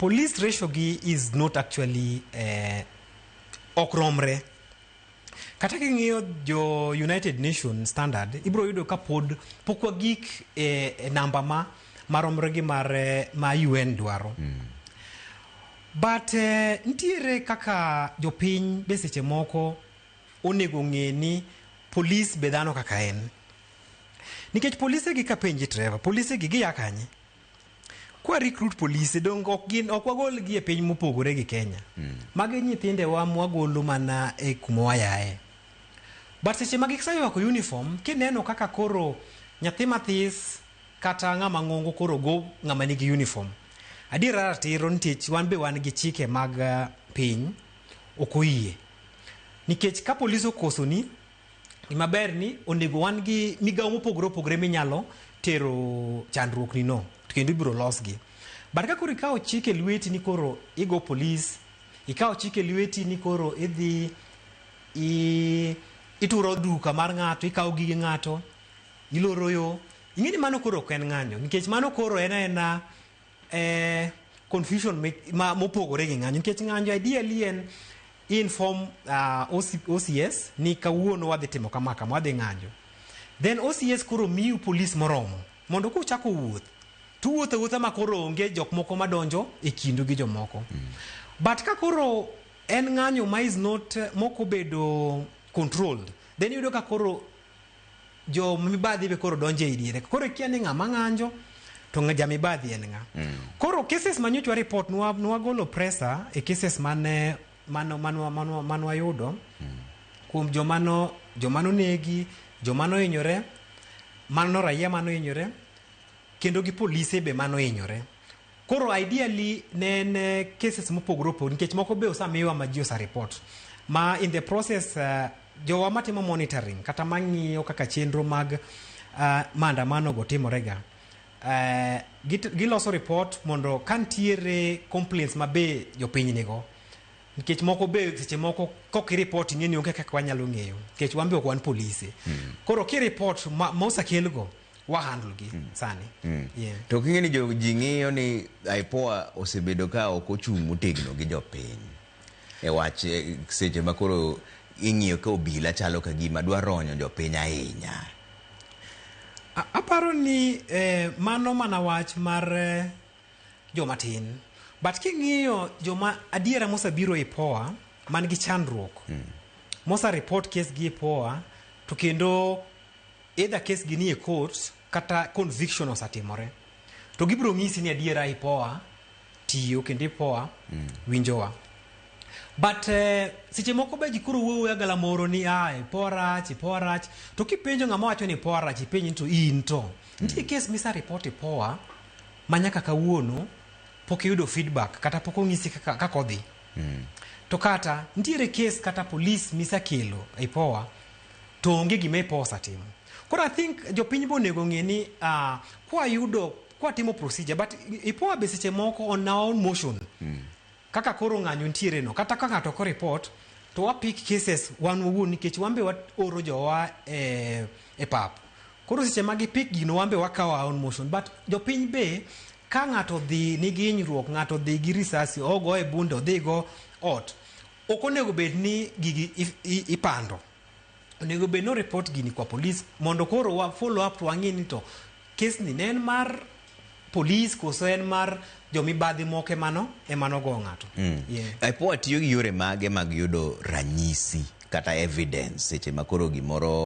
police ratio gi is not actually okromre. Kata king'iyo jo United Nations standard, ibro yudo ka pod pokwa gik namba maromre gi ma UN dwaro. But ntiere kaka jopiny be seche moko onego ng'e ni police be dhano kaka en. Nikech polise gi ka penji Trevor, polise gi ya kanye? Kwa recruit polise dong ok wagol gi e piny mopogore gi Kenya. Magi nyithinde wa mwagolo mana e kuma wayae. But seche magi sayuako uniform, kineno kaka koro nyathi mathis kata ng'ama ng'ongo koro go ng'ama nigi uniform. Adiera ratiro nikech wan be wan gi chike mag piny okoyie. Nikech ka polis okoso ni maber ni onego wan gi migawo mopogore minyalo tero chandruok ni no kendo ibiro losgi. But ka koro ikawo chike lweti ni koro igo polis, ikawo chike lweti ni koro idhi ituro duka mar ng'ato, ikawo gige ng'ato, iloro yo, ing'eni mano koro ok en ng'anyo, nikech mano koro en confusion mopogore gi ng'anyo, nikech ng'anyo ideally en inform OCS ni kawuono wadhi timo kama wadhi ng'anjo. Then OCS koro miyu polis moromo mondo kuchako wuoth tu wuotho ma koro onge jok moko madonjo e kindu gi jomoko. But ka koro en ng'anyo ma is not moko bedo controlled, then yudo ka koro jo mibadhi be koro donje e diere. Koro kia ni ng'ama ng'anjo to jamibadhi en ng'a. Koro cases manyochwa report nwa golo pressure e cases manwa yudo kuom jomano negi, jomano hinyore, mano raia mano hinyore, kendo gi polise be mano hinyore. Koro ideally ne cases mopogore opogore, nikech moko be osamiwa ma ji osa report. Ma in the process jowa matimo monitoring kata mang'iyo kaka chenro mag maandamano go timorega. Giloso report mondo kantiere complaints mabe jopiny nigo. Nikech moko be seche moko koki report ing'eni onge kaka wanyalo ng'eyo, nikech wambe ok wan polise. Koro ki report mosakelgo wa handle gi sani. To king'eni ji ng'iyo ni IPOA osebedo ka ok ochung' motegno gi jopiny e wach seche ma koro ing'iyo ka obila chalo ka gima dwa ronyo jopiny ahinya. Aparo ni mano mana wach mar jomatin. But king'iyo joma adiera mosabiro IPOA man gi chandruok, mosa report case gi IPOA, to kendo either case gi ni e court kata conviction osatimore, to gibiro ng'isi ni adiera IPOA tiyo kendo IPOA winjowa. But seche moko be jikuru wuoyo gala moro ni IPOA rach, to kipenjo ng'ama wacho ni IPOA rach, ipenji to in to nitie case misa report IPOA manyaka kawuono pok yudo feedback kata pok ong'isi kaka odhi. To kata ntiere case kata police misa kelo IPOA to onge gima IPOA osatimo. Koro I think jopiny bo nego ng'e ni kwa timo procedure, but IPOA be seche moko on our own motion. Kaka koro ng'anyo ntiere no, kata ka ng'ato ko report to wa pick cases wan wuon, nikech wambe oro jowa e pap. Koro seche magi pick gino wambe wakawo our own motion. But jopiny be ka ng'ato dhi nigi hinyruok, ng'ato dhi gi risasi, ogo e bunde, odhi go ot, ok onego bed ni gigi ipando. Onego bed no report gini kwa polis mondo koro wa follow up to wang'e ni to case ni en mar polis koso en mar jomibadhi moko emano go ng'ato. IPOA tiyo gi yore mage mag yudo ranyisi kata evidence seche ma koro gimoro